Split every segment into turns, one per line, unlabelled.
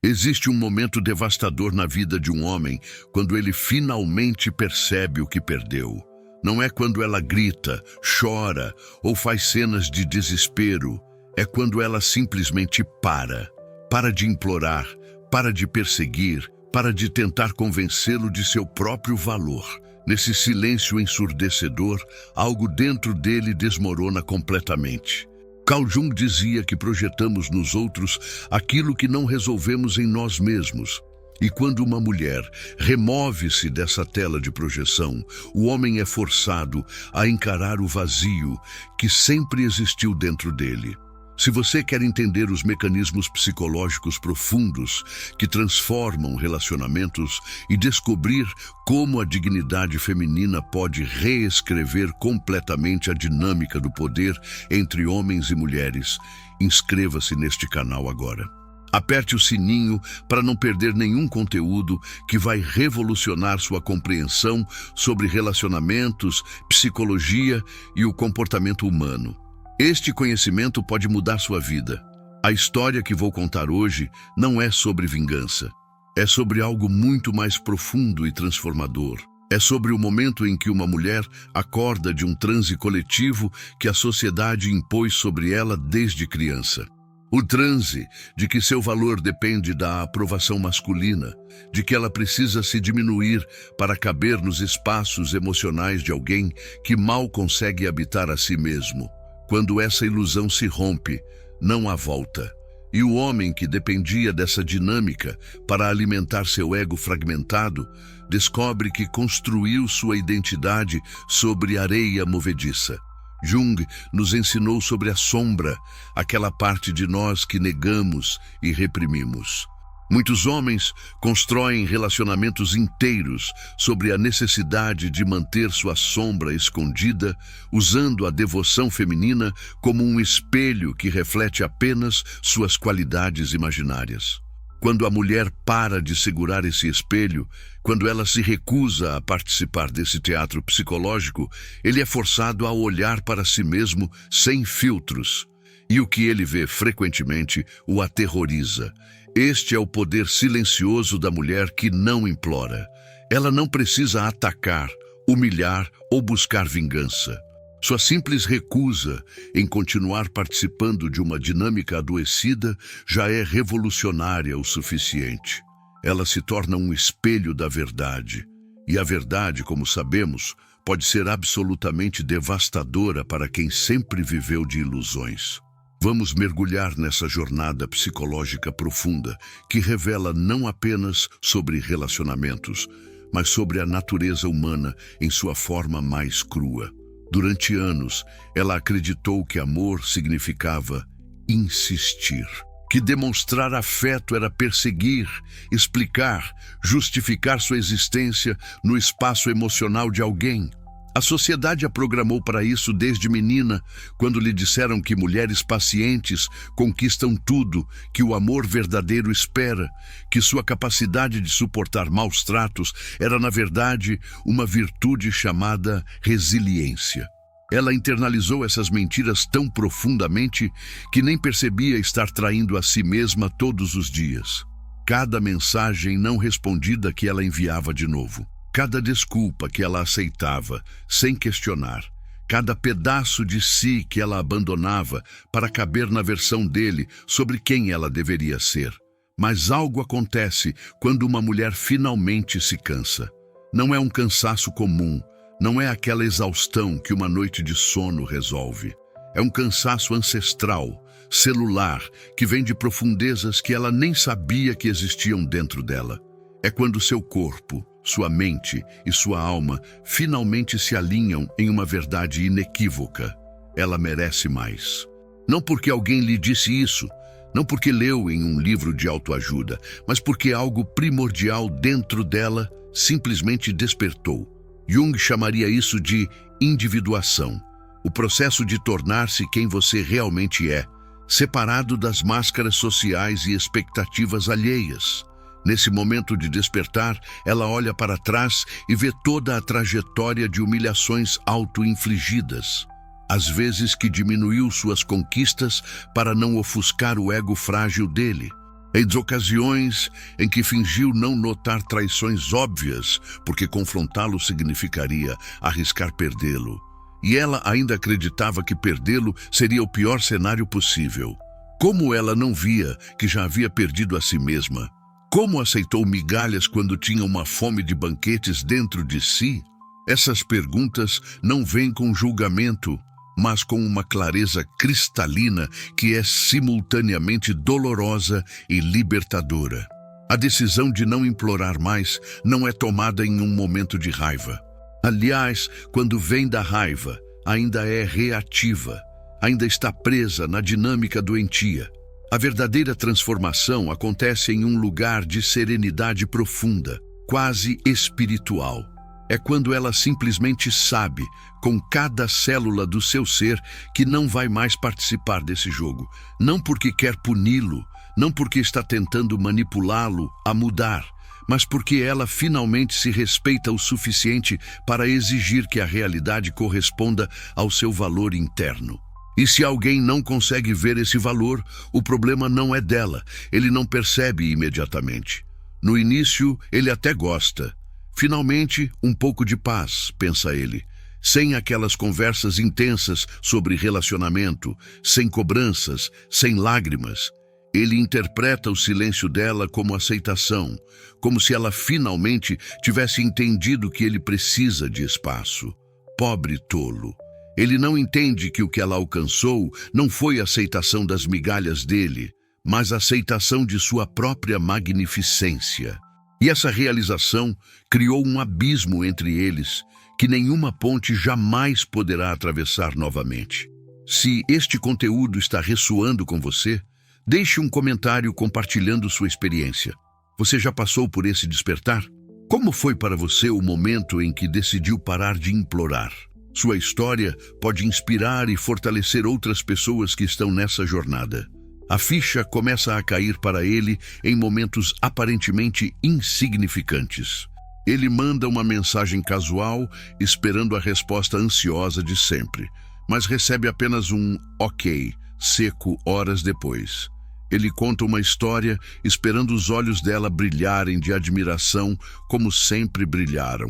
Existe um momento devastador na vida de um homem quando ele finalmente percebe o que perdeu. Não é quando ela grita, chora ou faz cenas de desespero. É quando ela simplesmente para. Para de implorar, para de perseguir, para de tentar convencê-lo de seu próprio valor. Nesse silêncio ensurdecedor, algo dentro dele desmorona completamente. Carl Jung dizia que projetamos nos outros aquilo que não resolvemos em nós mesmos. E quando uma mulher remove-se dessa tela de projeção, o homem é forçado a encarar o vazio que sempre existiu dentro dele. Se você quer entender os mecanismos psicológicos profundos que transformam relacionamentos e descobrir como a dignidade feminina pode reescrever completamente a dinâmica do poder entre homens e mulheres, inscreva-se neste canal agora. Aperte o sininho para não perder nenhum conteúdo que vai revolucionar sua compreensão sobre relacionamentos, psicologia e o comportamento humano. Este conhecimento pode mudar sua vida. A história que vou contar hoje não é sobre vingança. É sobre algo muito mais profundo e transformador. É sobre o momento em que uma mulher acorda de um transe coletivo que a sociedade impôs sobre ela desde criança. O transe de que seu valor depende da aprovação masculina, de que ela precisa se diminuir para caber nos espaços emocionais de alguém que mal consegue habitar a si mesmo. Quando essa ilusão se rompe, não há volta. E o homem que dependia dessa dinâmica para alimentar seu ego fragmentado, descobre que construiu sua identidade sobre areia movediça. Jung nos ensinou sobre a sombra, aquela parte de nós que negamos e reprimimos. Muitos homens constroem relacionamentos inteiros sobre a necessidade de manter sua sombra escondida, usando a devoção feminina como um espelho que reflete apenas suas qualidades imaginárias. Quando a mulher para de segurar esse espelho, quando ela se recusa a participar desse teatro psicológico, ele é forçado a olhar para si mesmo sem filtros. E o que ele vê frequentemente o aterroriza. Este é o poder silencioso da mulher que não implora. Ela não precisa atacar, humilhar ou buscar vingança. Sua simples recusa em continuar participando de uma dinâmica adoecida já é revolucionária o suficiente. Ela se torna um espelho da verdade. E a verdade, como sabemos, pode ser absolutamente devastadora para quem sempre viveu de ilusões. Vamos mergulhar nessa jornada psicológica profunda que revela não apenas sobre relacionamentos, mas sobre a natureza humana em sua forma mais crua. Durante anos, ela acreditou que amor significava insistir, que demonstrar afeto era perseguir, explicar, justificar sua existência no espaço emocional de alguém. A sociedade a programou para isso desde menina, quando lhe disseram que mulheres pacientes conquistam tudo, que o amor verdadeiro espera, que sua capacidade de suportar maus tratos era, na verdade, uma virtude chamada resiliência. Ela internalizou essas mentiras tão profundamente que nem percebia estar traindo a si mesma todos os dias. Cada mensagem não respondida que ela enviava de novo. Cada desculpa que ela aceitava, sem questionar, cada pedaço de si que ela abandonava para caber na versão dele sobre quem ela deveria ser. Mas algo acontece quando uma mulher finalmente se cansa. Não é um cansaço comum, não é aquela exaustão que uma noite de sono resolve. É um cansaço ancestral, celular, que vem de profundezas que ela nem sabia que existiam dentro dela. É quando seu corpo, sua mente e sua alma finalmente se alinham em uma verdade inequívoca. Ela merece mais. Não porque alguém lhe disse isso, não porque leu em um livro de autoajuda, mas porque algo primordial dentro dela simplesmente despertou. Jung chamaria isso de individuação, o processo de tornar-se quem você realmente é, separado das máscaras sociais e expectativas alheias. Nesse momento de despertar, ela olha para trás e vê toda a trajetória de humilhações auto-infligidas. Às vezes que diminuiu suas conquistas para não ofuscar o ego frágil dele. Em ocasiões em que fingiu não notar traições óbvias, porque confrontá-lo significaria arriscar perdê-lo. E ela ainda acreditava que perdê-lo seria o pior cenário possível. Como ela não via que já havia perdido a si mesma? Como aceitou migalhas quando tinha uma fome de banquetes dentro de si? Essas perguntas não vêm com julgamento, mas com uma clareza cristalina que é simultaneamente dolorosa e libertadora. A decisão de não implorar mais não é tomada em um momento de raiva. Aliás, quando vem da raiva, ainda é reativa, ainda está presa na dinâmica doentia. A verdadeira transformação acontece em um lugar de serenidade profunda, quase espiritual. É quando ela simplesmente sabe, com cada célula do seu ser, que não vai mais participar desse jogo. Não porque quer puni-lo, não porque está tentando manipulá-lo a mudar, mas porque ela finalmente se respeita o suficiente para exigir que a realidade corresponda ao seu valor interno. E se alguém não consegue ver esse valor, o problema não é dela, ele não percebe imediatamente. No início, ele até gosta. Finalmente, um pouco de paz, pensa ele. Sem aquelas conversas intensas sobre relacionamento, sem cobranças, sem lágrimas. Ele interpreta o silêncio dela como aceitação, como se ela finalmente tivesse entendido que ele precisa de espaço. Pobre tolo. Ele não entende que o que ela alcançou não foi a aceitação das migalhas dele, mas a aceitação de sua própria magnificência. E essa realização criou um abismo entre eles, que nenhuma ponte jamais poderá atravessar novamente. Se este conteúdo está ressoando com você, deixe um comentário compartilhando sua experiência. Você já passou por esse despertar? Como foi para você o momento em que decidiu parar de implorar? Sua história pode inspirar e fortalecer outras pessoas que estão nessa jornada. A ficha começa a cair para ele em momentos aparentemente insignificantes. Ele manda uma mensagem casual, esperando a resposta ansiosa de sempre, mas recebe apenas um ok, seco horas depois. Ele conta uma história, esperando os olhos dela brilharem de admiração como sempre brilharam,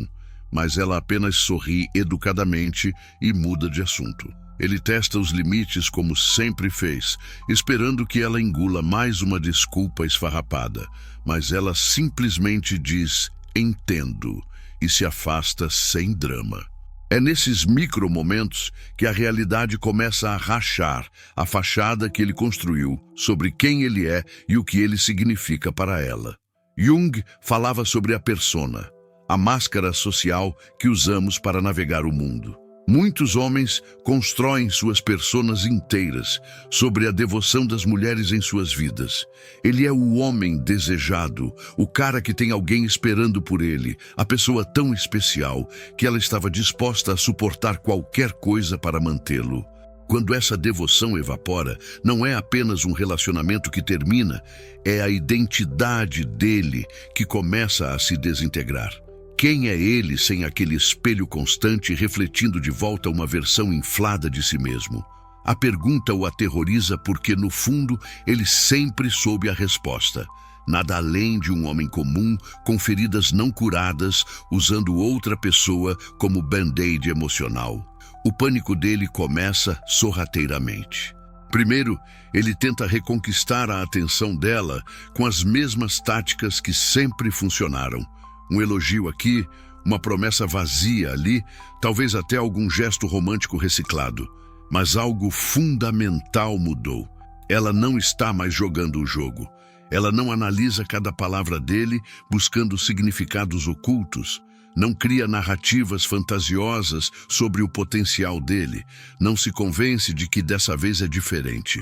mas ela apenas sorri educadamente e muda de assunto. Ele testa os limites como sempre fez, esperando que ela engula mais uma desculpa esfarrapada, mas ela simplesmente diz "entendo" e se afasta sem drama. É nesses micromomentos que a realidade começa a rachar a fachada que ele construiu sobre quem ele é e o que ele significa para ela. Jung falava sobre a persona, a máscara social que usamos para navegar o mundo. Muitos homens constroem suas personas inteiras sobre a devoção das mulheres em suas vidas. Ele é o homem desejado, o cara que tem alguém esperando por ele, a pessoa tão especial que ela estava disposta a suportar qualquer coisa para mantê-lo. Quando essa devoção evapora, não é apenas um relacionamento que termina, é a identidade dele que começa a se desintegrar. Quem é ele sem aquele espelho constante refletindo de volta uma versão inflada de si mesmo? A pergunta o aterroriza porque, no fundo, ele sempre soube a resposta. Nada além de um homem comum, com feridas não curadas, usando outra pessoa como band-aid emocional. O pânico dele começa sorrateiramente. Primeiro, ele tenta reconquistar a atenção dela com as mesmas táticas que sempre funcionaram. Um elogio aqui, uma promessa vazia ali, talvez até algum gesto romântico reciclado. Mas algo fundamental mudou. Ela não está mais jogando o jogo. Ela não analisa cada palavra dele, buscando significados ocultos. Não cria narrativas fantasiosas sobre o potencial dele. Não se convence de que dessa vez é diferente.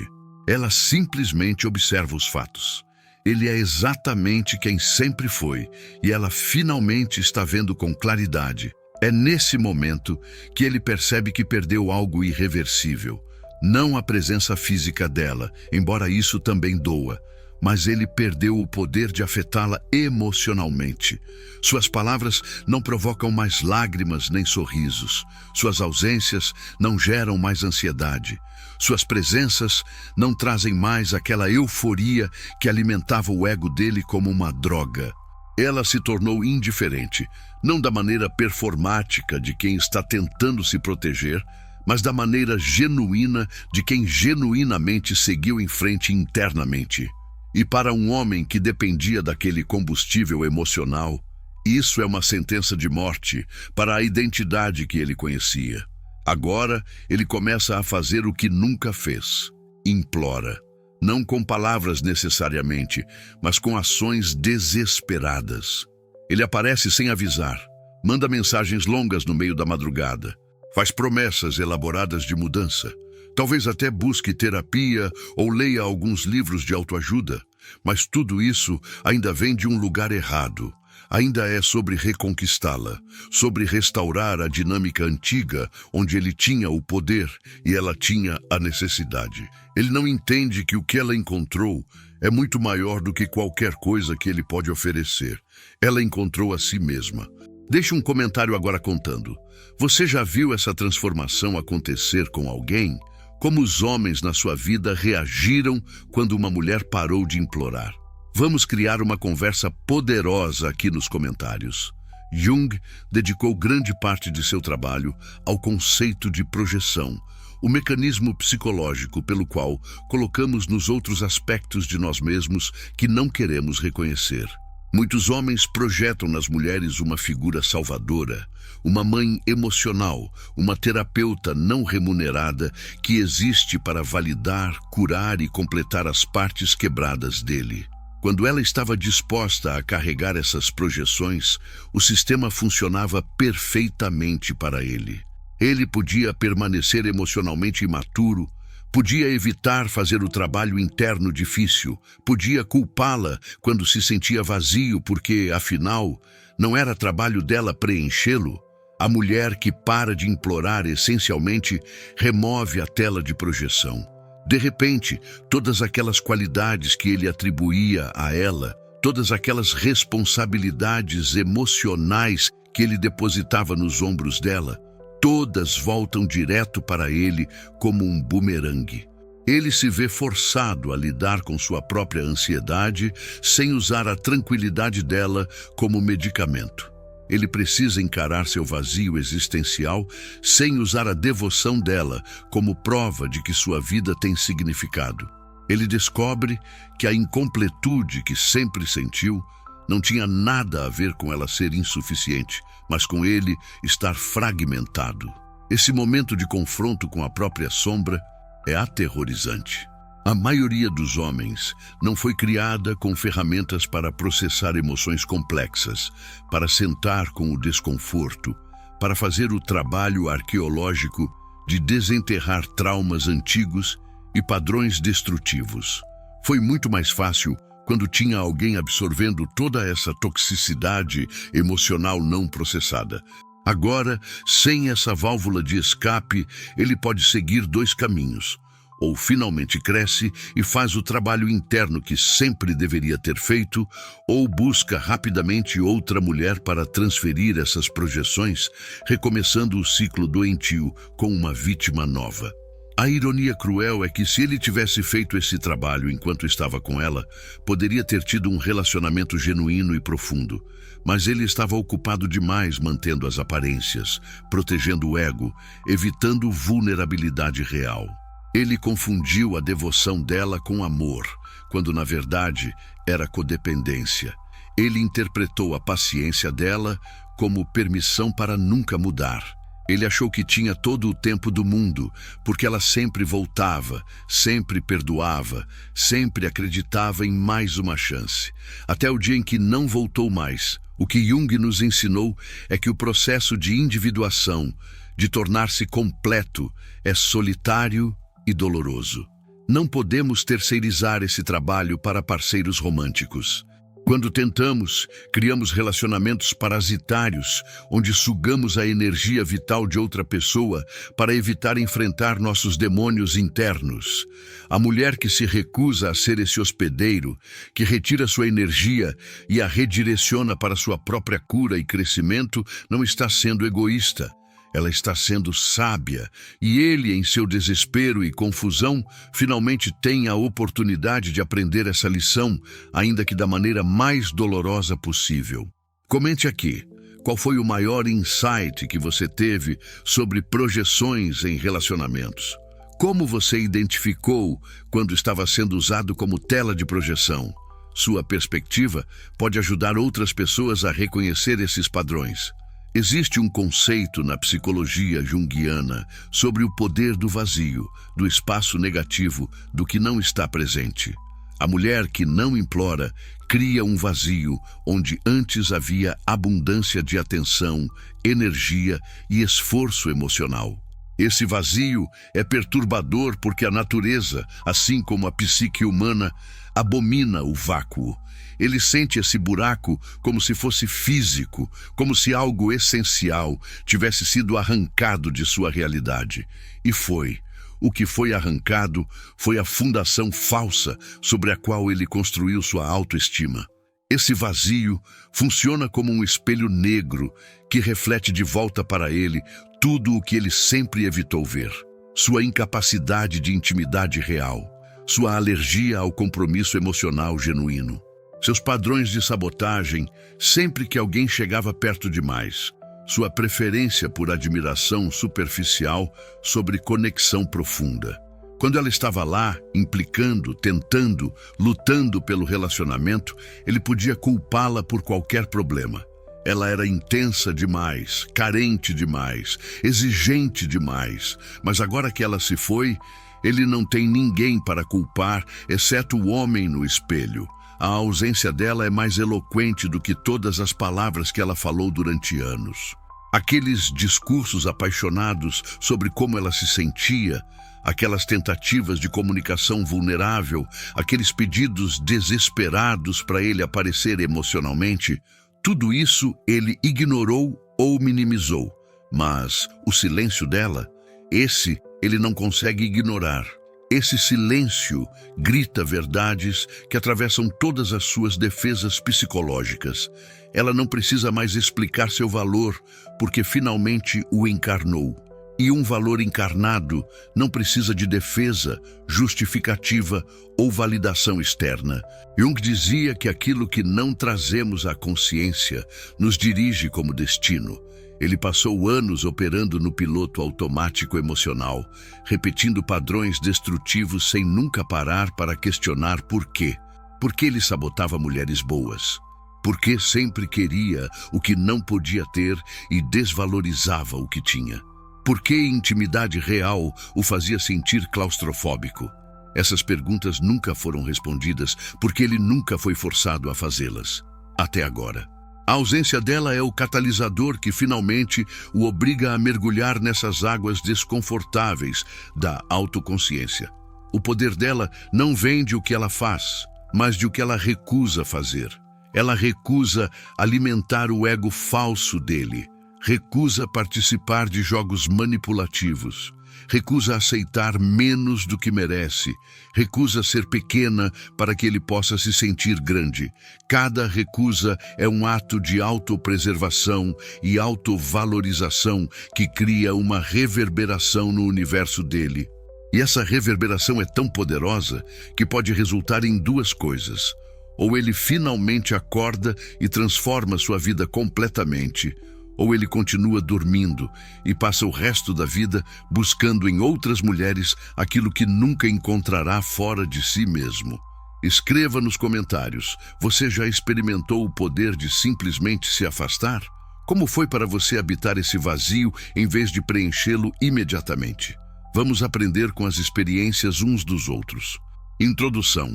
Ela simplesmente observa os fatos. Ele é exatamente quem sempre foi, e ela finalmente está vendo com claridade. É nesse momento que ele percebe que perdeu algo irreversível. Não a presença física dela, embora isso também doa, mas ele perdeu o poder de afetá-la emocionalmente. Suas palavras não provocam mais lágrimas nem sorrisos. Suas ausências não geram mais ansiedade. Suas presenças não trazem mais aquela euforia que alimentava o ego dele como uma droga. Ela se tornou indiferente, não da maneira performática de quem está tentando se proteger, mas da maneira genuína de quem genuinamente seguiu em frente internamente. E para um homem que dependia daquele combustível emocional, isso é uma sentença de morte para a identidade que ele conhecia. Agora, ele começa a fazer o que nunca fez. Implora. Não com palavras necessariamente, mas com ações desesperadas. Ele aparece sem avisar, manda mensagens longas no meio da madrugada, faz promessas elaboradas de mudança. Talvez até busque terapia ou leia alguns livros de autoajuda, mas tudo isso ainda vem de um lugar errado. Ainda é sobre reconquistá-la, sobre restaurar a dinâmica antiga, onde ele tinha o poder e ela tinha a necessidade. Ele não entende que o que ela encontrou é muito maior do que qualquer coisa que ele pode oferecer. Ela encontrou a si mesma. Deixe um comentário agora contando. Você já viu essa transformação acontecer com alguém? Como os homens na sua vida reagiram quando uma mulher parou de implorar? Vamos criar uma conversa poderosa aqui nos comentários. Jung dedicou grande parte de seu trabalho ao conceito de projeção, o mecanismo psicológico pelo qual colocamos nos outros aspectos de nós mesmos que não queremos reconhecer. Muitos homens projetam nas mulheres uma figura salvadora, uma mãe emocional, uma terapeuta não remunerada que existe para validar, curar e completar as partes quebradas dele. Quando ela estava disposta a carregar essas projeções, o sistema funcionava perfeitamente para ele. Ele podia permanecer emocionalmente imaturo, podia evitar fazer o trabalho interno difícil, podia culpá-la quando se sentia vazio porque, afinal, não era trabalho dela preenchê-lo. A mulher que para de implorar essencialmente remove a tela de projeção. De repente, todas aquelas qualidades que ele atribuía a ela, todas aquelas responsabilidades emocionais que ele depositava nos ombros dela, todas voltam direto para ele como um bumerangue. Ele se vê forçado a lidar com sua própria ansiedade sem usar a tranquilidade dela como medicamento. Ele precisa encarar seu vazio existencial sem usar a devoção dela como prova de que sua vida tem significado. Ele descobre que a incompletude que sempre sentiu não tinha nada a ver com ela ser insuficiente, mas com ele estar fragmentado. Esse momento de confronto com a própria sombra é aterrorizante. A maioria dos homens não foi criada com ferramentas para processar emoções complexas, para sentar com o desconforto, para fazer o trabalho arqueológico de desenterrar traumas antigos e padrões destrutivos. Foi muito mais fácil quando tinha alguém absorvendo toda essa toxicidade emocional não processada. Agora, sem essa válvula de escape, ele pode seguir dois caminhos. Ou finalmente cresce e faz o trabalho interno que sempre deveria ter feito, ou busca rapidamente outra mulher para transferir essas projeções, recomeçando o ciclo doentio com uma vítima nova. A ironia cruel é que se ele tivesse feito esse trabalho enquanto estava com ela, poderia ter tido um relacionamento genuíno e profundo. Mas ele estava ocupado demais mantendo as aparências, protegendo o ego, evitando vulnerabilidade real. Ele confundiu a devoção dela com amor, quando na verdade era codependência. Ele interpretou a paciência dela como permissão para nunca mudar. Ele achou que tinha todo o tempo do mundo, porque ela sempre voltava, sempre perdoava, sempre acreditava em mais uma chance. Até o dia em que não voltou mais. O que Jung nos ensinou é que o processo de individuação, de tornar-se completo, é solitário e doloroso. Não podemos terceirizar esse trabalho para parceiros românticos. Quando tentamos, criamos relacionamentos parasitários, onde sugamos a energia vital de outra pessoa para evitar enfrentar nossos demônios internos. A mulher que se recusa a ser esse hospedeiro, que retira sua energia e a redireciona para sua própria cura e crescimento, não está sendo egoísta. Ela está sendo sábia e ele, em seu desespero e confusão, finalmente tem a oportunidade de aprender essa lição, ainda que da maneira mais dolorosa possível. Comente aqui, qual foi o maior insight que você teve sobre projeções em relacionamentos? Como você identificou quando estava sendo usado como tela de projeção? Sua perspectiva pode ajudar outras pessoas a reconhecer esses padrões. Existe um conceito na psicologia junguiana sobre o poder do vazio, do espaço negativo, do que não está presente. A mulher que não implora cria um vazio onde antes havia abundância de atenção, energia e esforço emocional. Esse vazio é perturbador porque a natureza, assim como a psique humana, abomina o vácuo. Ele sente esse buraco como se fosse físico, como se algo essencial tivesse sido arrancado de sua realidade. E foi. O que foi arrancado foi a fundação falsa sobre a qual ele construiu sua autoestima. Esse vazio funciona como um espelho negro que reflete de volta para ele tudo o que ele sempre evitou ver. Sua incapacidade de intimidade real, sua alergia ao compromisso emocional genuíno, seus padrões de sabotagem sempre que alguém chegava perto demais, sua preferência por admiração superficial sobre conexão profunda. Quando ela estava lá, implicando, tentando, lutando pelo relacionamento, ele podia culpá-la por qualquer problema. Ela era intensa demais, carente demais, exigente demais, mas agora que ela se foi, ele não tem ninguém para culpar, exceto o homem no espelho. A ausência dela é mais eloquente do que todas as palavras que ela falou durante anos. Aqueles discursos apaixonados sobre como ela se sentia, aquelas tentativas de comunicação vulnerável, aqueles pedidos desesperados para ele aparecer emocionalmente, tudo isso ele ignorou ou minimizou. Mas o silêncio dela, esse ele não consegue ignorar. Esse silêncio grita verdades que atravessam todas as suas defesas psicológicas. Ela não precisa mais explicar seu valor, porque finalmente o encarnou. E um valor encarnado não precisa de defesa, justificativa ou validação externa. Jung dizia que aquilo que não trazemos à consciência nos dirige como destino. Ele passou anos operando no piloto automático emocional, repetindo padrões destrutivos sem nunca parar para questionar por quê. Por que ele sabotava mulheres boas? Por que sempre queria o que não podia ter e desvalorizava o que tinha? Por que intimidade real o fazia sentir claustrofóbico? Essas perguntas nunca foram respondidas porque ele nunca foi forçado a fazê-las. Até agora. A ausência dela é o catalisador que finalmente o obriga a mergulhar nessas águas desconfortáveis da autoconsciência. O poder dela não vem de o que ela faz, mas de o que ela recusa fazer. Ela recusa alimentar o ego falso dele, recusa participar de jogos manipulativos, recusa aceitar menos do que merece, recusa ser pequena para que ele possa se sentir grande. Cada recusa é um ato de autopreservação e autovalorização que cria uma reverberação no universo dele. E essa reverberação é tão poderosa que pode resultar em duas coisas. Ou ele finalmente acorda e transforma sua vida completamente, ou ele continua dormindo e passa o resto da vida buscando em outras mulheres aquilo que nunca encontrará fora de si mesmo. Escreva nos comentários, você já experimentou o poder de simplesmente se afastar? Como foi para você habitar esse vazio em vez de preenchê-lo imediatamente? Vamos aprender com as experiências uns dos outros. Introdução.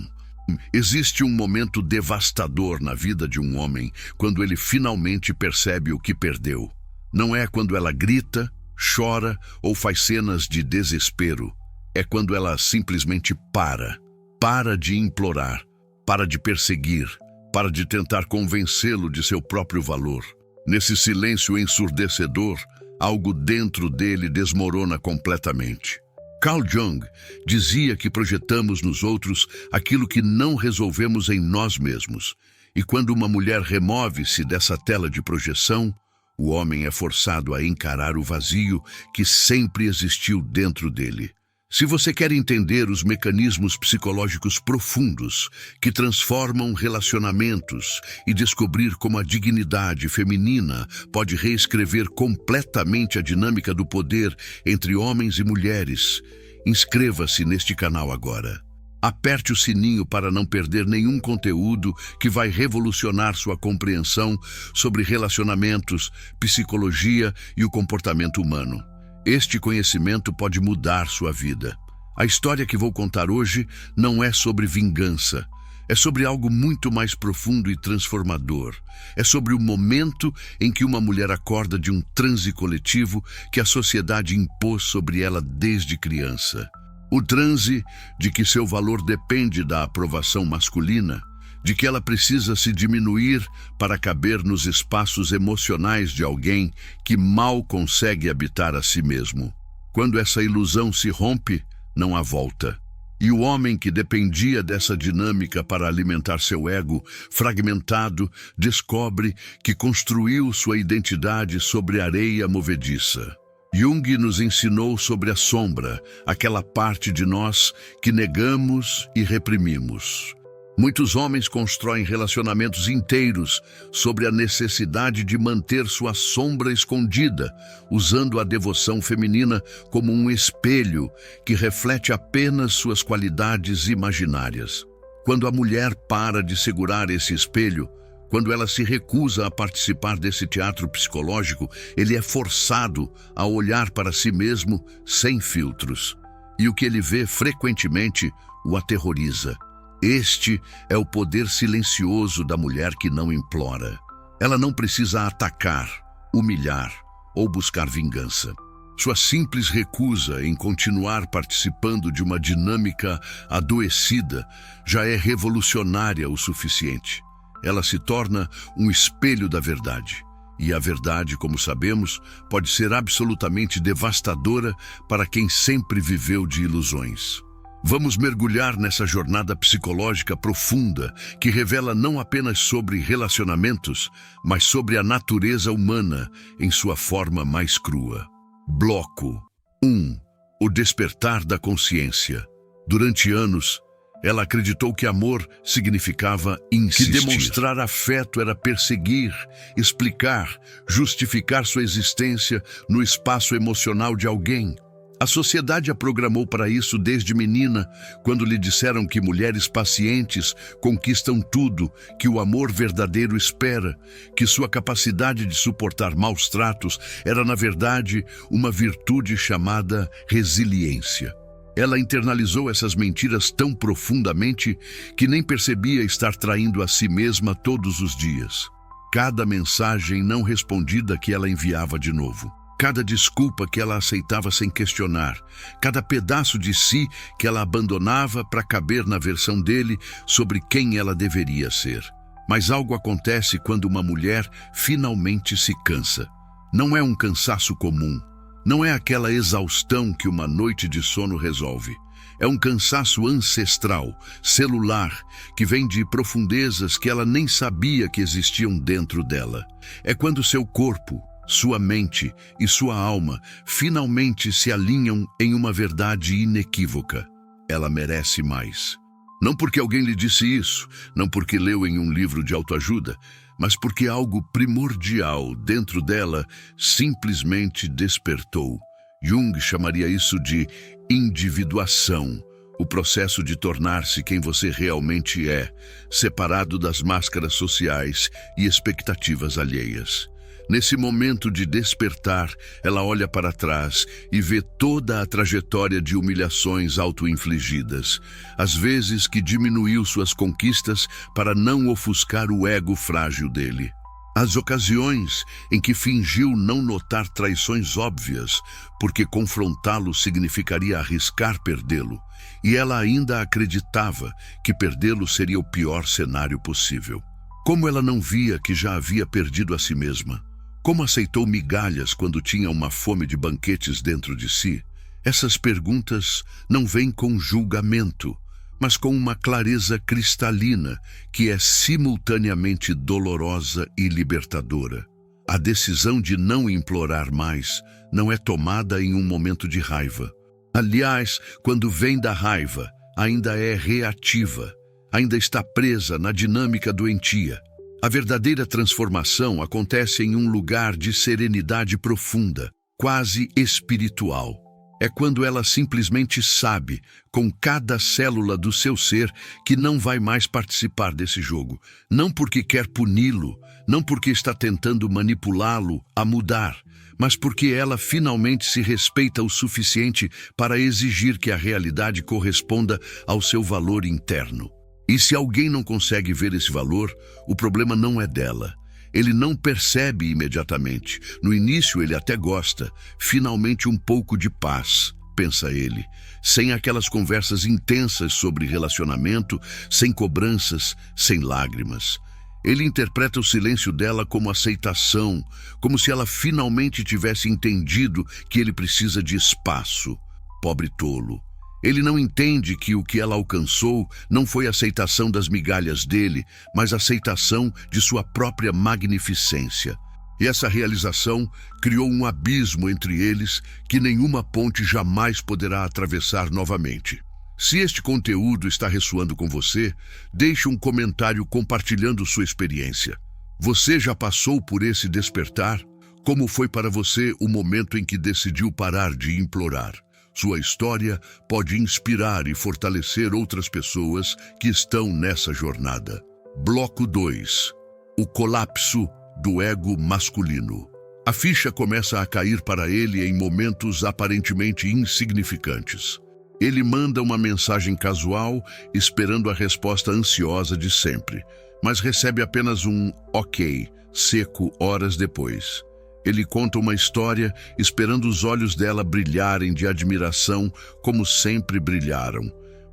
Existe um momento devastador na vida de um homem quando ele finalmente percebe o que perdeu. Não é quando ela grita, chora ou faz cenas de desespero. É quando ela simplesmente para. Para de implorar, para de perseguir, para de tentar convencê-lo de seu próprio valor. Nesse silêncio ensurdecedor, algo dentro dele desmorona completamente. Carl Jung dizia que projetamos nos outros aquilo que não resolvemos em nós mesmos. E quando uma mulher remove-se dessa tela de projeção, O homem é forçado a encarar o vazio que sempre existiu dentro dele. Se você quer entender os mecanismos psicológicos profundos que transformam relacionamentos e descobrir como a dignidade feminina pode reescrever completamente a dinâmica do poder entre homens e mulheres, inscreva-se neste canal agora. Aperte o sininho para não perder nenhum conteúdo que vai revolucionar sua compreensão sobre relacionamentos, psicologia e o comportamento humano. Este conhecimento pode mudar sua vida. A história que vou contar hoje não é sobre vingança. É sobre algo muito mais profundo e transformador. É sobre o momento em que uma mulher acorda de um transe coletivo que a sociedade impôs sobre ela desde criança. O transe de que seu valor depende da aprovação masculina, de que ela precisa se diminuir para caber nos espaços emocionais de alguém que mal consegue habitar a si mesmo. Quando essa ilusão se rompe, não há volta. E o homem que dependia dessa dinâmica para alimentar seu ego fragmentado descobre que construiu sua identidade sobre areia movediça. Jung nos ensinou sobre a sombra, aquela parte de nós que negamos e reprimimos. Muitos homens constroem relacionamentos inteiros sobre a necessidade de manter sua sombra escondida, usando a devoção feminina como um espelho que reflete apenas suas qualidades imaginárias. Quando a mulher para de segurar esse espelho, quando ela se recusa a participar desse teatro psicológico, ele é forçado a olhar para si mesmo sem filtros. E o que ele vê frequentemente o aterroriza. Este é o poder silencioso da mulher que não implora. Ela não precisa atacar, humilhar ou buscar vingança. Sua simples recusa em continuar participando de uma dinâmica adoecida já é revolucionária o suficiente. Ela se torna um espelho da verdade. E a verdade, como sabemos, pode ser absolutamente devastadora para quem sempre viveu de ilusões. Vamos mergulhar nessa jornada psicológica profunda que revela não apenas sobre relacionamentos, mas sobre a natureza humana em sua forma mais crua. Bloco 1. O despertar da consciência. Durante anos, ela acreditou que amor significava insistir. Que demonstrar afeto era perseguir, explicar, justificar sua existência no espaço emocional de alguém. A sociedade a programou para isso desde menina, quando lhe disseram que mulheres pacientes conquistam tudo, que o amor verdadeiro espera, que sua capacidade de suportar maus tratos era, na verdade, uma virtude chamada resiliência. Ela internalizou essas mentiras tão profundamente que nem percebia estar traindo a si mesma todos os dias. Cada mensagem não respondida que ela enviava de novo. Cada desculpa que ela aceitava sem questionar, cada pedaço de si que ela abandonava para caber na versão dele sobre quem ela deveria ser. Mas algo acontece quando uma mulher finalmente se cansa. Não é um cansaço comum, não é aquela exaustão que uma noite de sono resolve. É um cansaço ancestral, celular, que vem de profundezas que ela nem sabia que existiam dentro dela. É quando seu corpo, sua mente e sua alma finalmente se alinham em uma verdade inequívoca. Ela merece mais. Não porque alguém lhe disse isso, não porque leu em um livro de autoajuda, mas porque algo primordial dentro dela simplesmente despertou. Jung chamaria isso de individuação, o processo de tornar-se quem você realmente é, separado das máscaras sociais e expectativas alheias. Nesse momento de despertar, ela olha para trás e vê toda a trajetória de humilhações auto-infligidas, às vezes que diminuiu suas conquistas para não ofuscar o ego frágil dele. As ocasiões em que fingiu não notar traições óbvias, porque confrontá-lo significaria arriscar perdê-lo, e ela ainda acreditava que perdê-lo seria o pior cenário possível. Como ela não via que já havia perdido a si mesma? Como aceitou migalhas quando tinha uma fome de banquetes dentro de si? Essas perguntas não vêm com julgamento, mas com uma clareza cristalina que é simultaneamente dolorosa e libertadora. A decisão de não implorar mais não é tomada em um momento de raiva. Aliás, quando vem da raiva, ainda é reativa, ainda está presa na dinâmica doentia. A verdadeira transformação acontece em um lugar de serenidade profunda, quase espiritual. É quando ela simplesmente sabe, com cada célula do seu ser, que não vai mais participar desse jogo. Não porque quer puni-lo, não porque está tentando manipulá-lo a mudar, mas porque ela finalmente se respeita o suficiente para exigir que a realidade corresponda ao seu valor interno. E se alguém não consegue ver esse valor, o problema não é dela. Ele não percebe imediatamente. No início ele até gosta. Finalmente um pouco de paz, pensa ele. Sem aquelas conversas intensas sobre relacionamento, sem cobranças, sem lágrimas. Ele interpreta o silêncio dela como aceitação, como se ela finalmente tivesse entendido que ele precisa de espaço. Pobre tolo. Ele não entende que o que ela alcançou não foi aceitação das migalhas dele, mas aceitação de sua própria magnificência. E essa realização criou um abismo entre eles que nenhuma ponte jamais poderá atravessar novamente. Se este conteúdo está ressoando com você, deixe um comentário compartilhando sua experiência. Você já passou por esse despertar? Como foi para você o momento em que decidiu parar de implorar? Sua história pode inspirar e fortalecer outras pessoas que estão nessa jornada. Bloco 2. O colapso do ego masculino. A ficha começa a cair para ele em momentos aparentemente insignificantes. Ele manda uma mensagem casual, esperando a resposta ansiosa de sempre, mas recebe apenas um ok, seco horas depois. Ele conta uma história, esperando os olhos dela brilharem de admiração como sempre brilharam,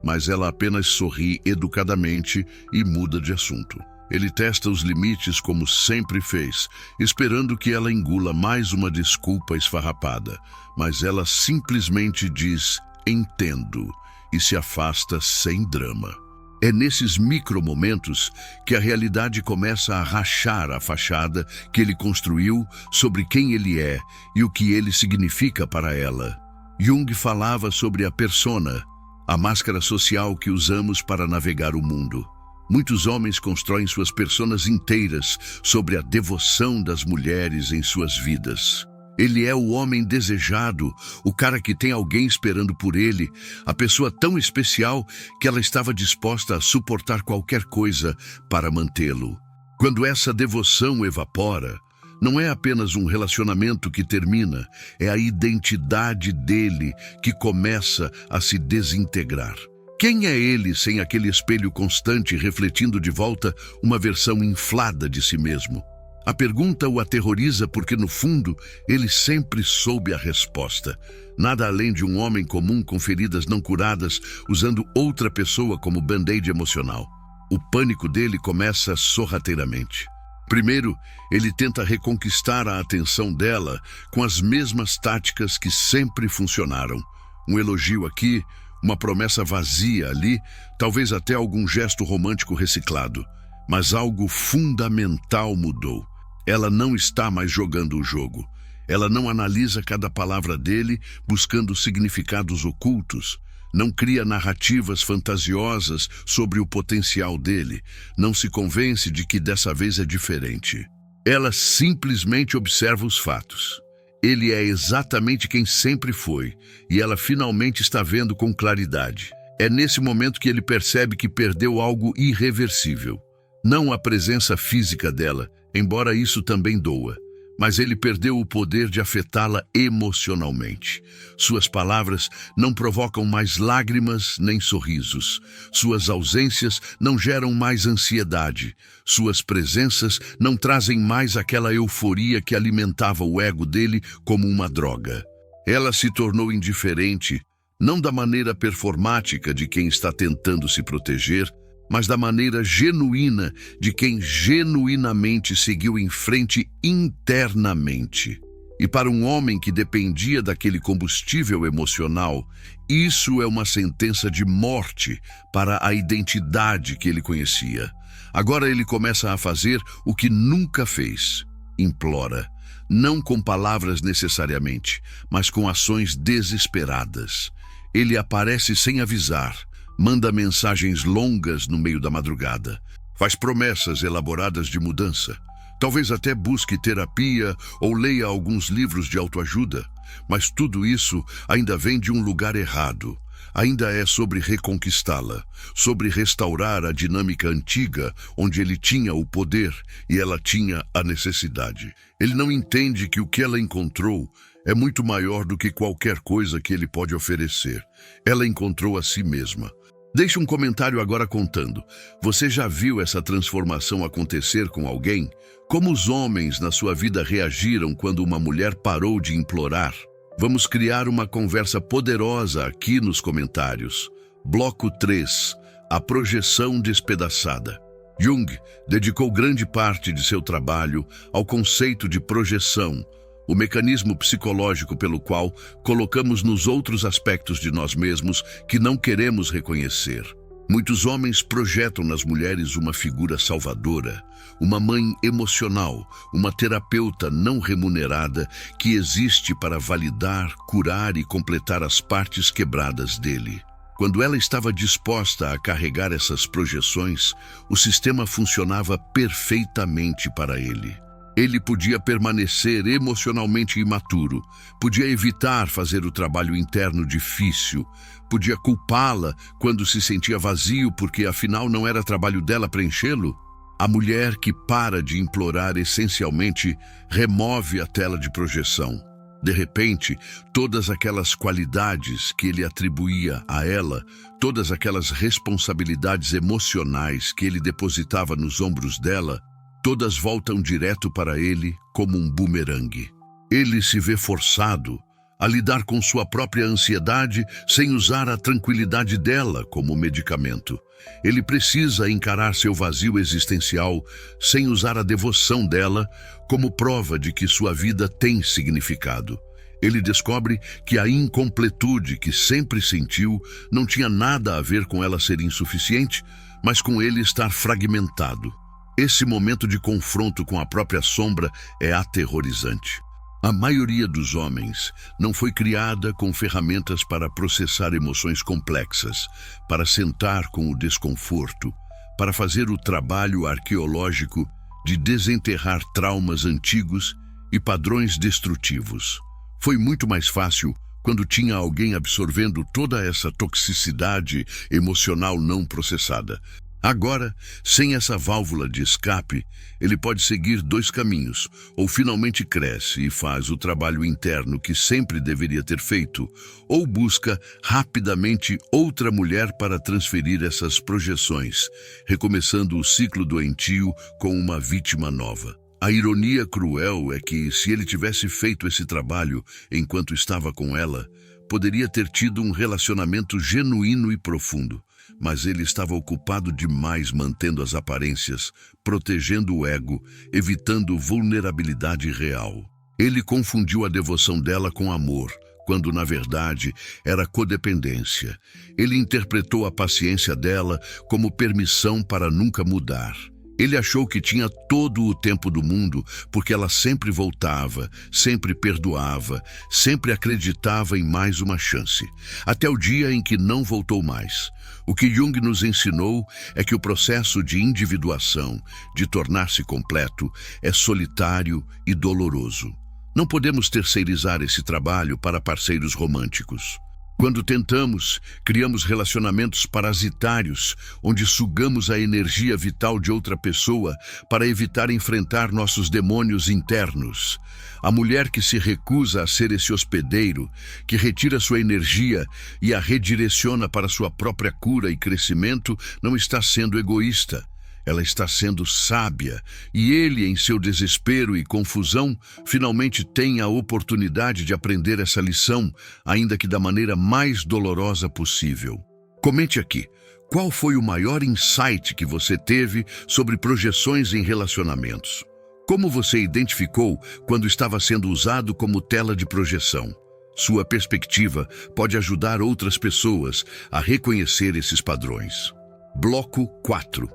mas ela apenas sorri educadamente e muda de assunto. Ele testa os limites como sempre fez, esperando que ela engula mais uma desculpa esfarrapada, mas ela simplesmente diz "entendo" e se afasta sem drama. É nesses micromomentos que a realidade começa a rachar a fachada que ele construiu sobre quem ele é e o que ele significa para ela. Jung falava sobre a persona, a máscara social que usamos para navegar o mundo. Muitos homens constroem suas personas inteiras sobre a devoção das mulheres em suas vidas. Ele é o homem desejado, o cara que tem alguém esperando por ele, a pessoa tão especial que ela estava disposta a suportar qualquer coisa para mantê-lo. Quando essa devoção evapora, não é apenas um relacionamento que termina, é a identidade dele que começa a se desintegrar. Quem é ele sem aquele espelho constante refletindo de volta uma versão inflada de si mesmo? A pergunta o aterroriza porque, no fundo, ele sempre soube a resposta. Nada além de um homem comum com feridas não curadas, usando outra pessoa como band-aid emocional. O pânico dele começa sorrateiramente. Primeiro, ele tenta reconquistar a atenção dela com as mesmas táticas que sempre funcionaram. Um elogio aqui, uma promessa vazia ali, talvez até algum gesto romântico reciclado. Mas algo fundamental mudou. Ela não está mais jogando o jogo. Ela não analisa cada palavra dele, buscando significados ocultos. Não cria narrativas fantasiosas sobre o potencial dele. Não se convence de que dessa vez é diferente. Ela simplesmente observa os fatos. Ele é exatamente quem sempre foi, e ela finalmente está vendo com claridade. É nesse momento que ele percebe que perdeu algo irreversível. Não a presença física dela, embora isso também doa, mas ele perdeu o poder de afetá-la emocionalmente. Suas palavras não provocam mais lágrimas nem sorrisos. Suas ausências não geram mais ansiedade. Suas presenças não trazem mais aquela euforia que alimentava o ego dele como uma droga. Ela se tornou indiferente, não da maneira performática de quem está tentando se proteger, mas da maneira genuína de quem genuinamente seguiu em frente internamente. E para um homem que dependia daquele combustível emocional, isso é uma sentença de morte para a identidade que ele conhecia. Agora ele começa a fazer o que nunca fez. implora, não com palavras necessariamente, mas com ações desesperadas. Ele aparece sem avisar, manda mensagens longas no meio da madrugada, faz promessas elaboradas de mudança. Talvez até busque terapia ou leia alguns livros de autoajuda, mas tudo isso ainda vem de um lugar errado. Ainda é sobre reconquistá-la, sobre restaurar a dinâmica antiga, onde ele tinha o poder e ela tinha a necessidade. Ele não entende que o que ela encontrou é muito maior do que qualquer coisa que ele pode oferecer. Ela encontrou a si mesma. Deixe um comentário agora contando. Você já viu essa transformação acontecer com alguém? Como os homens na sua vida reagiram quando uma mulher parou de implorar? Vamos criar uma conversa poderosa aqui nos comentários. Bloco 3. A projeção despedaçada. Jung dedicou grande parte de seu trabalho ao conceito de projeção, o mecanismo psicológico pelo qual colocamos nos outros aspectos de nós mesmos que não queremos reconhecer. Muitos homens projetam nas mulheres uma figura salvadora, uma mãe emocional, uma terapeuta não remunerada que existe para validar, curar e completar as partes quebradas dele. Quando ela estava disposta a carregar essas projeções, o sistema funcionava perfeitamente para ele. Ele podia permanecer emocionalmente imaturo, podia evitar fazer o trabalho interno difícil, podia culpá-la quando se sentia vazio porque afinal não era trabalho dela preenchê-lo. A mulher que para de implorar essencialmente remove a tela de projeção. De repente, todas aquelas qualidades que ele atribuía a ela, todas aquelas responsabilidades emocionais que ele depositava nos ombros dela, todas voltam direto para ele como um bumerangue. Ele se vê forçado a lidar com sua própria ansiedade sem usar a tranquilidade dela como medicamento. Ele precisa encarar seu vazio existencial sem usar a devoção dela como prova de que sua vida tem significado. Ele descobre que a incompletude que sempre sentiu não tinha nada a ver com ela ser insuficiente, mas com ele estar fragmentado. Esse momento de confronto com a própria sombra é aterrorizante. A maioria dos homens não foi criada com ferramentas para processar emoções complexas, para sentar com o desconforto, para fazer o trabalho arqueológico de desenterrar traumas antigos e padrões destrutivos. Foi muito mais fácil quando tinha alguém absorvendo toda essa toxicidade emocional não processada. Agora, sem essa válvula de escape, ele pode seguir dois caminhos, ou finalmente cresce e faz o trabalho interno que sempre deveria ter feito, ou busca rapidamente outra mulher para transferir essas projeções, recomeçando o ciclo doentio com uma vítima nova. A ironia cruel é que, se ele tivesse feito esse trabalho enquanto estava com ela, poderia ter tido um relacionamento genuíno e profundo. Mas ele estava ocupado demais mantendo as aparências, protegendo o ego, evitando vulnerabilidade real. Ele confundiu a devoção dela com amor, quando na verdade era codependência. Ele interpretou a paciência dela como permissão para nunca mudar. Ele achou que tinha todo o tempo do mundo porque ela sempre voltava, sempre perdoava, sempre acreditava em mais uma chance, até o dia em que não voltou mais. O que Jung nos ensinou é que o processo de individuação, de tornar-se completo, é solitário e doloroso. Não podemos terceirizar esse trabalho para parceiros românticos. Quando tentamos, criamos relacionamentos parasitários, onde sugamos a energia vital de outra pessoa para evitar enfrentar nossos demônios internos. A mulher que se recusa a ser esse hospedeiro, que retira sua energia e a redireciona para sua própria cura e crescimento, não está sendo egoísta. Ela está sendo sábia, e ele, em seu desespero e confusão, finalmente tem a oportunidade de aprender essa lição, ainda que da maneira mais dolorosa possível. Comente aqui, qual foi o maior insight que você teve sobre projeções em relacionamentos? Como você identificou quando estava sendo usado como tela de projeção? Sua perspectiva pode ajudar outras pessoas a reconhecer esses padrões. Bloco 4.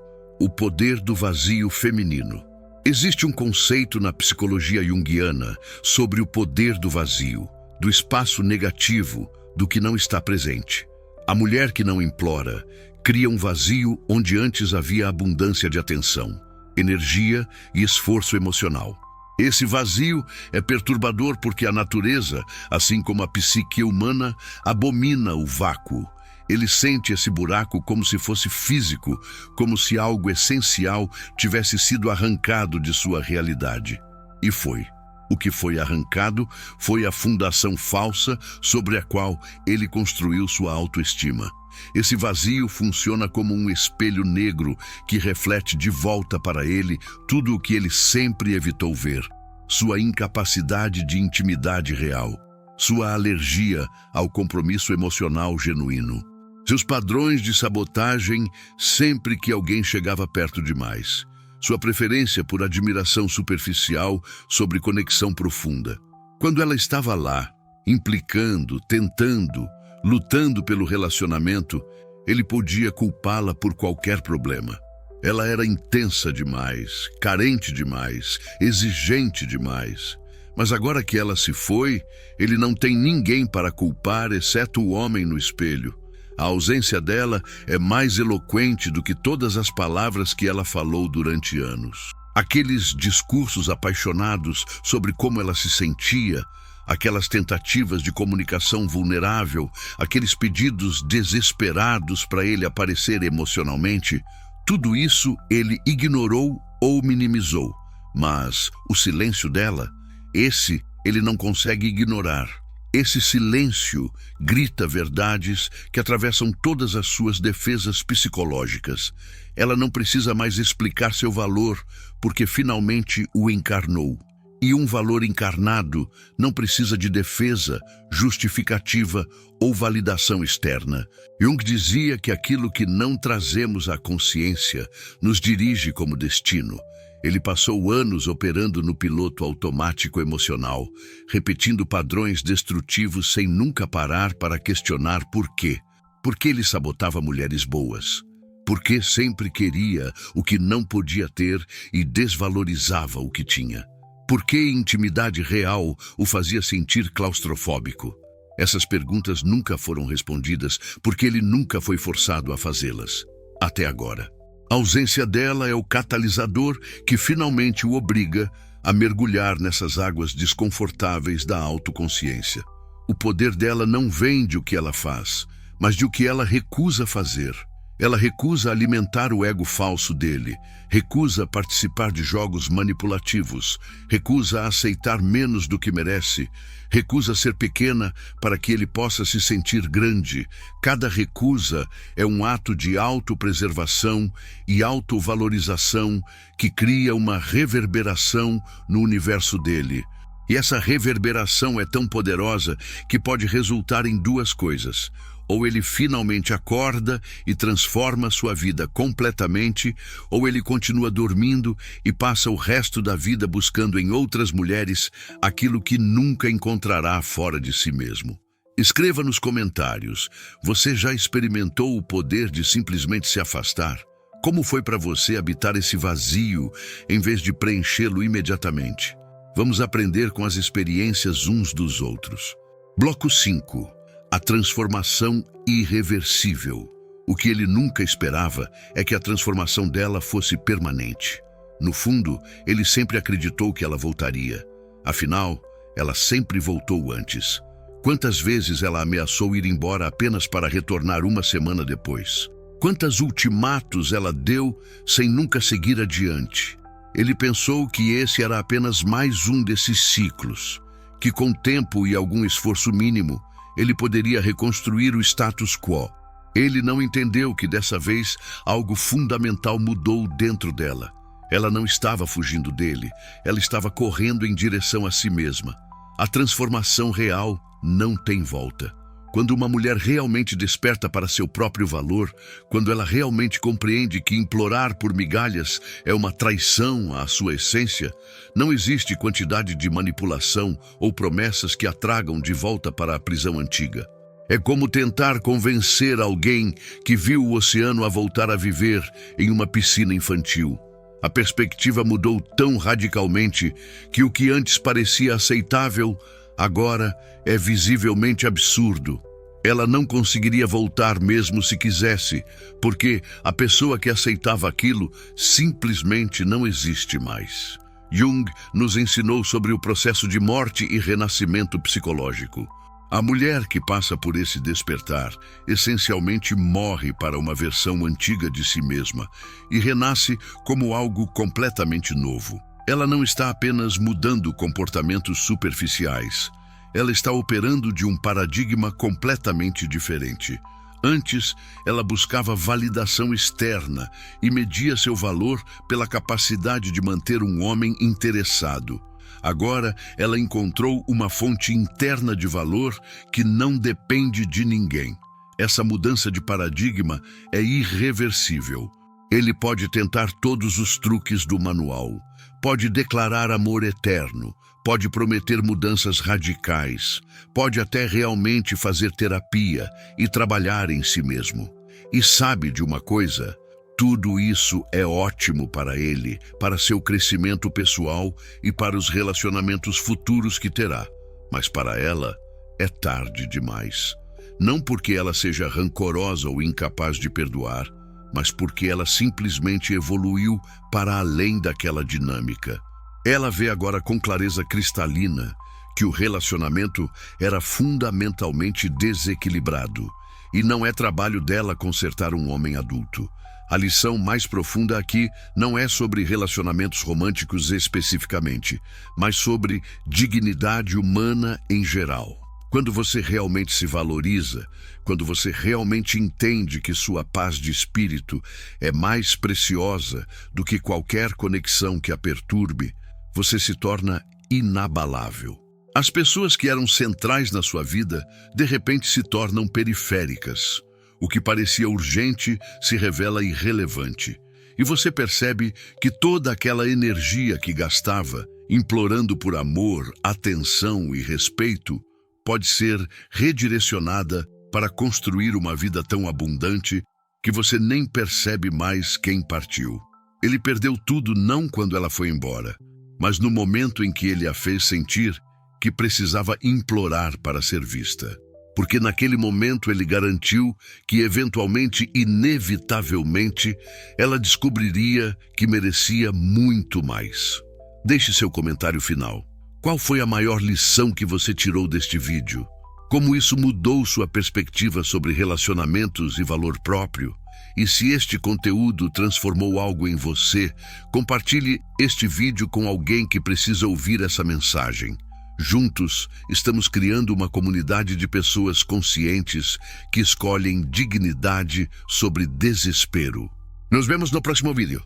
O poder do vazio feminino. Existe um conceito na psicologia junguiana sobre o poder do vazio, do espaço negativo, do que não está presente. A mulher que não implora cria um vazio onde antes havia abundância de atenção, energia e esforço emocional. Esse vazio é perturbador porque a natureza, assim como a psique humana, abomina o vácuo. Ele sente esse buraco como se fosse físico, como se algo essencial tivesse sido arrancado de sua realidade. E foi. O que foi arrancado foi a fundação falsa sobre a qual ele construiu sua autoestima. Esse vazio funciona como um espelho negro que reflete de volta para ele tudo o que ele sempre evitou ver. Sua incapacidade de intimidade real, sua alergia ao compromisso emocional genuíno. Seus padrões de sabotagem sempre que alguém chegava perto demais. Sua preferência por admiração superficial sobre conexão profunda. Quando ela estava lá, implicando, tentando, lutando pelo relacionamento, ele podia culpá-la por qualquer problema. Ela era intensa demais, carente demais, exigente demais. Mas agora que ela se foi, ele não tem ninguém para culpar exceto o homem no espelho. A ausência dela é mais eloquente do que todas as palavras que ela falou durante anos. Aqueles discursos apaixonados sobre como ela se sentia, aquelas tentativas de comunicação vulnerável, aqueles pedidos desesperados para ele aparecer emocionalmente, tudo isso ele ignorou ou minimizou. Mas o silêncio dela, esse ele não consegue ignorar. Esse silêncio grita verdades que atravessam todas as suas defesas psicológicas. Ela não precisa mais explicar seu valor, porque finalmente o encarnou. E um valor encarnado não precisa de defesa, justificativa ou validação externa. Jung dizia que aquilo que não trazemos à consciência nos dirige como destino. Ele passou anos operando no piloto automático emocional, repetindo padrões destrutivos sem nunca parar para questionar por quê. Por que ele sabotava mulheres boas? Por que sempre queria o que não podia ter e desvalorizava o que tinha? Por que intimidade real o fazia sentir claustrofóbico? Essas perguntas nunca foram respondidas porque ele nunca foi forçado a fazê-las. Até agora. A ausência dela é o catalisador que finalmente o obriga a mergulhar nessas águas desconfortáveis da autoconsciência. O poder dela não vem de o que ela faz, mas de o que ela recusa fazer. Ela recusa alimentar o ego falso dele, recusa participar de jogos manipulativos, recusa aceitar menos do que merece, recusa ser pequena para que ele possa se sentir grande. Cada recusa é um ato de autopreservação e autovalorização que cria uma reverberação no universo dele. E essa reverberação é tão poderosa que pode resultar em duas coisas. Ou ele finalmente acorda e transforma sua vida completamente, ou ele continua dormindo e passa o resto da vida buscando em outras mulheres aquilo que nunca encontrará fora de si mesmo. Escreva nos comentários, você já experimentou o poder de simplesmente se afastar? Como foi para você habitar esse vazio em vez de preenchê-lo imediatamente? Vamos aprender com as experiências uns dos outros. Bloco 5. A transformação irreversível. O que ele nunca esperava é que a transformação dela fosse permanente. No fundo, ele sempre acreditou que ela voltaria. Afinal, ela sempre voltou antes. Quantas vezes ela ameaçou ir embora apenas para retornar uma semana depois? Quantos ultimatos ela deu sem nunca seguir adiante? Ele pensou que esse era apenas mais um desses ciclos, que com tempo e algum esforço mínimo, ele poderia reconstruir o status quo. Ele não entendeu que dessa vez algo fundamental mudou dentro dela. Ela não estava fugindo dele, ela estava correndo em direção a si mesma. A transformação real não tem volta. Quando uma mulher realmente desperta para seu próprio valor, quando ela realmente compreende que implorar por migalhas é uma traição à sua essência, não existe quantidade de manipulação ou promessas que a tragam de volta para a prisão antiga. É como tentar convencer alguém que viu o oceano a voltar a viver em uma piscina infantil. A perspectiva mudou tão radicalmente que o que antes parecia aceitável, agora é visivelmente absurdo. Ela não conseguiria voltar mesmo se quisesse, porque a pessoa que aceitava aquilo simplesmente não existe mais. Jung nos ensinou sobre o processo de morte e renascimento psicológico. A mulher que passa por esse despertar essencialmente morre para uma versão antiga de si mesma e renasce como algo completamente novo. Ela não está apenas mudando comportamentos superficiais. Ela está operando de um paradigma completamente diferente. Antes, ela buscava validação externa e media seu valor pela capacidade de manter um homem interessado. Agora, ela encontrou uma fonte interna de valor que não depende de ninguém. Essa mudança de paradigma é irreversível. Ele pode tentar todos os truques do manual, pode declarar amor eterno, pode prometer mudanças radicais, pode até realmente fazer terapia e trabalhar em si mesmo. E sabe de uma coisa? Tudo isso é ótimo para ele, para seu crescimento pessoal e para os relacionamentos futuros que terá. Mas para ela, é tarde demais. Não porque ela seja rancorosa ou incapaz de perdoar, mas porque ela simplesmente evoluiu para além daquela dinâmica. Ela vê agora com clareza cristalina que o relacionamento era fundamentalmente desequilibrado, e não é trabalho dela consertar um homem adulto. A lição mais profunda aqui não é sobre relacionamentos românticos especificamente, mas sobre dignidade humana em geral. Quando você realmente se valoriza, quando você realmente entende que sua paz de espírito é mais preciosa do que qualquer conexão que a perturbe, você se torna inabalável. As pessoas que eram centrais na sua vida, de repente se tornam periféricas. O que parecia urgente se revela irrelevante. E você percebe que toda aquela energia que gastava, implorando por amor, atenção e respeito, pode ser redirecionada para construir uma vida tão abundante que você nem percebe mais quem partiu. Ele perdeu tudo não quando ela foi embora, mas no momento em que ele a fez sentir que precisava implorar para ser vista. Porque naquele momento ele garantiu que eventualmente, inevitavelmente, ela descobriria que merecia muito mais. Deixe seu comentário final. Qual foi a maior lição que você tirou deste vídeo? Como isso mudou sua perspectiva sobre relacionamentos e valor próprio? E se este conteúdo transformou algo em você, compartilhe este vídeo com alguém que precisa ouvir essa mensagem. Juntos, estamos criando uma comunidade de pessoas conscientes que escolhem dignidade sobre desespero. Nos vemos no próximo vídeo.